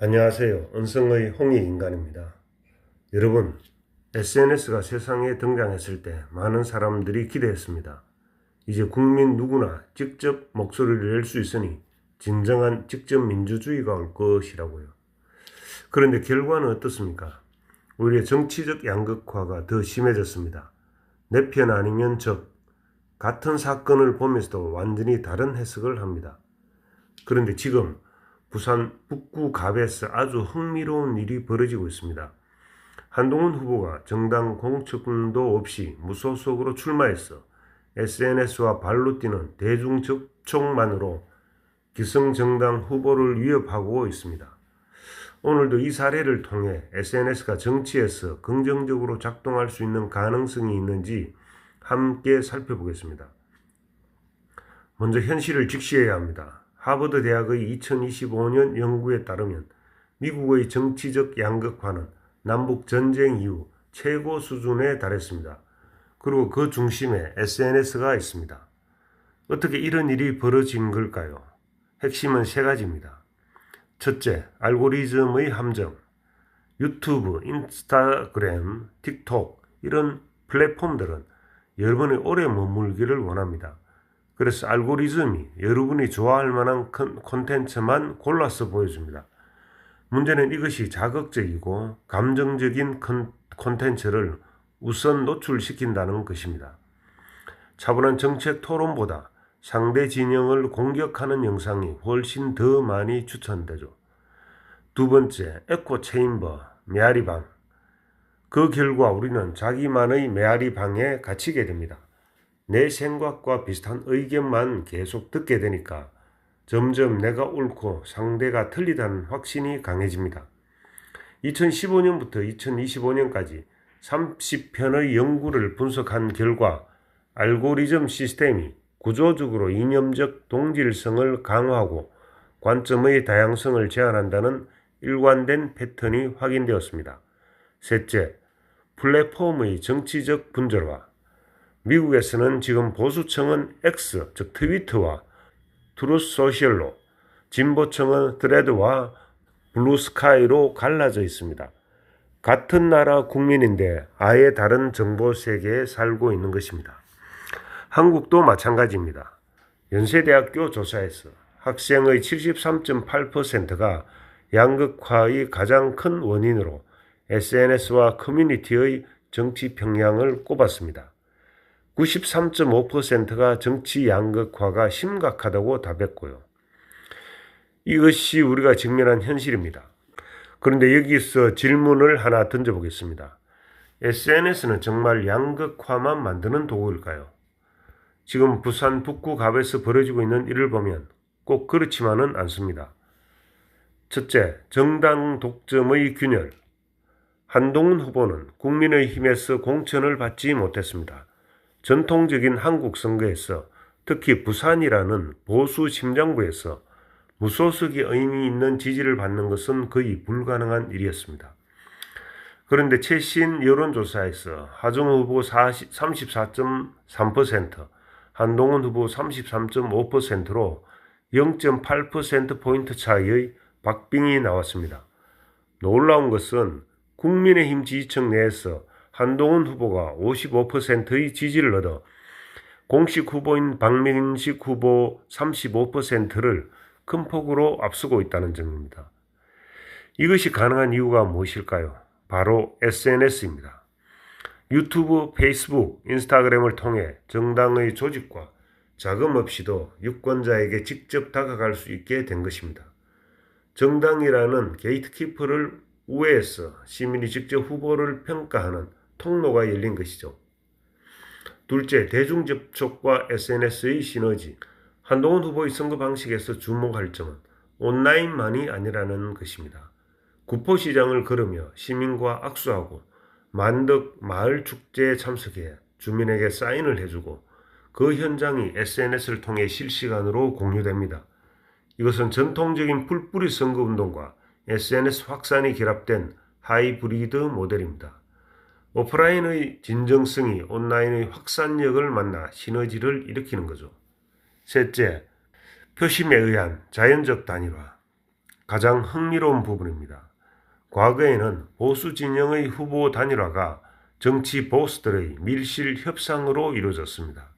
안녕하세요. 은성의 홍익인간입니다. 여러분, SNS가 세상에 등장했을 때 많은 사람들이 기대했습니다. 이제 국민 누구나 직접 목소리를 낼 수 있으니 진정한 직접 민주주의가 올 것이라고요. 그런데 결과는 어떻습니까? 오히려 정치적 양극화가 더 심해졌습니다. 내 편 아니면 적, 같은 사건을 보면서도 완전히 다른 해석을 합니다. 그런데 지금 부산 북구 갑에서 아주 흥미로운 일이 벌어지고 있습니다. 한동훈 후보가 정당 공천도 없이 무소속으로 출마해서 SNS와 발로 뛰는 대중 접촉만으로 기성정당 후보를 위협하고 있습니다. 오늘도 이 사례를 통해 SNS가 정치에서 긍정적으로 작동할 수 있는 가능성이 있는지 함께 살펴보겠습니다. 먼저 현실을 직시해야 합니다. 하버드 대학의 2025년 연구에 따르면 미국의 정치적 양극화는 남북 전쟁 이후 최고 수준에 달했습니다. 그리고 그 중심에 SNS가 있습니다. 어떻게 이런 일이 벌어진 걸까요? 핵심은 세 가지입니다. 첫째, 알고리즘의 함정. 유튜브, 인스타그램, 틱톡 이런 플랫폼들은 여러분이 오래 머물기를 원합니다. 그래서 알고리즘이 여러분이 좋아할 만한 콘텐츠만 골라서 보여줍니다. 문제는 이것이 자극적이고 감정적인 콘텐츠를 우선 노출시킨다는 것입니다. 차분한 정책 토론보다 상대 진영을 공격하는 영상이 훨씬 더 많이 추천되죠. 두 번째, 에코 체인버, 메아리방. 그 결과 우리는 자기만의 메아리방에 갇히게 됩니다. 내 생각과 비슷한 의견만 계속 듣게 되니까 점점 내가 옳고 상대가 틀리다는 확신이 강해집니다. 2015년부터 2025년까지 30편의 연구를 분석한 결과 알고리즘 시스템이 구조적으로 이념적 동질성을 강화하고 관점의 다양성을 제한한다는 일관된 패턴이 확인되었습니다. 셋째, 플랫폼의 정치적 분절화. 미국에서는 지금 보수층은 X, 즉 트위터와 트루스 소셜로, 진보층은 트레드와 블루스카이로 갈라져 있습니다. 같은 나라 국민인데 아예 다른 정보 세계에 살고 있는 것입니다. 한국도 마찬가지입니다. 연세대학교 조사에서 학생의 73.8%가 양극화의 가장 큰 원인으로 SNS와 커뮤니티의 정치 평양을 꼽았습니다. 93.5%가 정치 양극화가 심각하다고 답했고요. 이것이 우리가 직면한 현실입니다. 그런데 여기서 질문을 하나 던져보겠습니다. SNS는 정말 양극화만 만드는 도구일까요? 지금 부산 북구 갑에서 벌어지고 있는 일을 보면 꼭 그렇지만은 않습니다. 첫째, 정당 독점의 균열. 한동훈 후보는 국민의힘에서 공천을 받지 못했습니다. 전통적인 한국 선거에서 특히 부산이라는 보수 심장부에서 무소속이 의미 있는 지지를 받는 것은 거의 불가능한 일이었습니다. 그런데 최신 여론조사에서 하정우 후보 34.3%, 한동훈 후보 33.5%로 0.8%포인트 차이의 박빙이 나왔습니다. 놀라운 것은 국민의힘 지지층 내에서 한동훈 후보가 55%의 지지를 얻어 공식 후보인 박민식 후보 35%를 큰 폭으로 앞서고 있다는 점입니다. 이것이 가능한 이유가 무엇일까요? 바로 SNS입니다. 유튜브, 페이스북, 인스타그램을 통해 정당의 조직과 자금 없이도 유권자에게 직접 다가갈 수 있게 된 것입니다. 정당이라는 게이트키퍼를 우회해서 시민이 직접 후보를 평가하는 통로가 열린 것이죠. 둘째, 대중접촉과 SNS의 시너지. 한동훈 후보의 선거 방식에서 주목할 점은 온라인만이 아니라는 것입니다. 구포시장을 걸으며 시민과 악수하고 만덕 마을 축제에 참석해 주민에게 사인을 해주고 그 현장이 SNS를 통해 실시간으로 공유됩니다. 이것은 전통적인 풀뿌리 선거운동과 SNS 확산이 결합된 하이브리드 모델입니다. 오프라인의 진정성이 온라인의 확산력을 만나 시너지를 일으키는 거죠. 셋째, 표심에 의한 자연적 단일화. 가장 흥미로운 부분입니다. 과거에는 보수 진영의 후보 단일화가 정치 보스들의 밀실 협상으로 이루어졌습니다.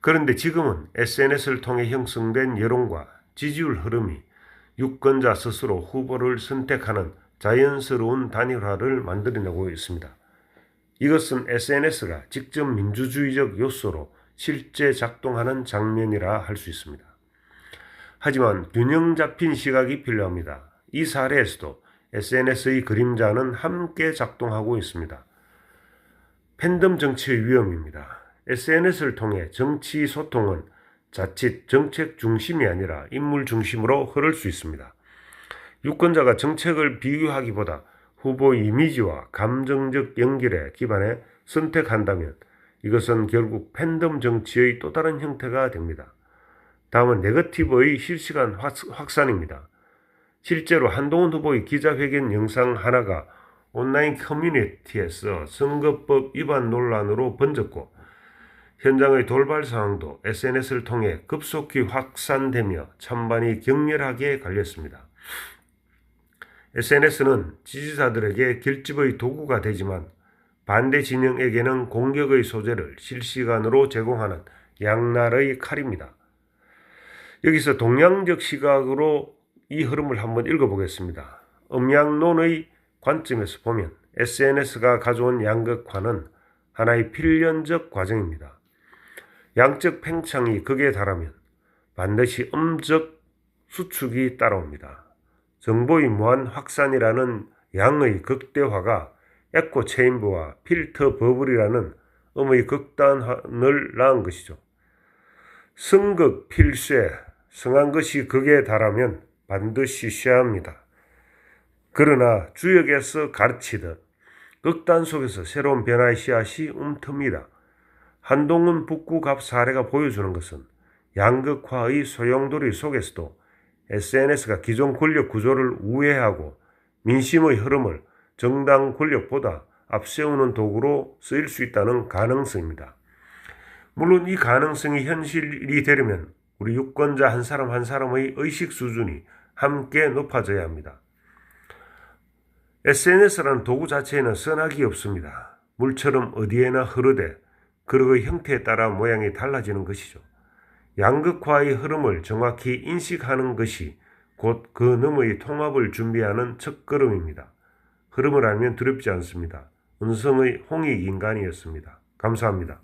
그런데 지금은 SNS를 통해 형성된 여론과 지지율 흐름이 유권자 스스로 후보를 선택하는 자연스러운 단일화를 만들어내고 있습니다. 이것은 SNS가 직접 민주주의적 요소로 실제 작동하는 장면이라 할 수 있습니다. 하지만 균형 잡힌 시각이 필요합니다. 이 사례에서도 SNS의 그림자는 함께 작동하고 있습니다. 팬덤 정치의 위험입니다. SNS를 통해 정치 소통은 자칫 정책 중심이 아니라 인물 중심으로 흐를 수 있습니다. 유권자가 정책을 비교하기보다 후보 이미지와 감정적 연결에 기반해 선택한다면 이것은 결국 팬덤 정치의 또 다른 형태가 됩니다. 다음은 네거티브의 실시간 확산입니다. 실제로 한동훈 후보의 기자회견 영상 하나가 온라인 커뮤니티에서 선거법 위반 논란으로 번졌고 현장의 돌발 상황도 SNS를 통해 급속히 확산되며 찬반이 격렬하게 갈렸습니다. SNS는 지지자들에게 결집의 도구가 되지만 반대 진영에게는 공격의 소재를 실시간으로 제공하는 양날의 칼입니다. 여기서 동양적 시각으로 이 흐름을 한번 읽어보겠습니다. 음양론의 관점에서 보면 SNS가 가져온 양극화는 하나의 필연적 과정입니다. 양적 팽창이 극에 달하면 반드시 음적 수축이 따라옵니다. 정보의 무한 확산이라는 양의 극대화가 에코 체인버와 필터 버블이라는 음의 극단을 낳은 것이죠. 성극 필쇄, 성한 것이 극에 달하면 반드시 쇠합니다. 그러나 주역에서 가르치듯 극단 속에서 새로운 변화의 씨앗이 움틉니다. 한동훈 북구갑 사례가 보여주는 것은 양극화의 소용돌이 속에서도 SNS가 기존 권력 구조를 우회하고 민심의 흐름을 정당 권력보다 앞세우는 도구로 쓰일 수 있다는 가능성입니다. 물론 이 가능성이 현실이 되려면 우리 유권자 한 사람 한 사람의 의식 수준이 함께 높아져야 합니다. SNS라는 도구 자체에는 선악이 없습니다. 물처럼 어디에나 흐르되 그의 형태에 따라 모양이 달라지는 것이죠. 양극화의 흐름을 정확히 인식하는 것이 곧 그 너머의 통합을 준비하는 첫걸음입니다. 흐름을 알면 두렵지 않습니다. 은성의 홍익인간이었습니다. 감사합니다.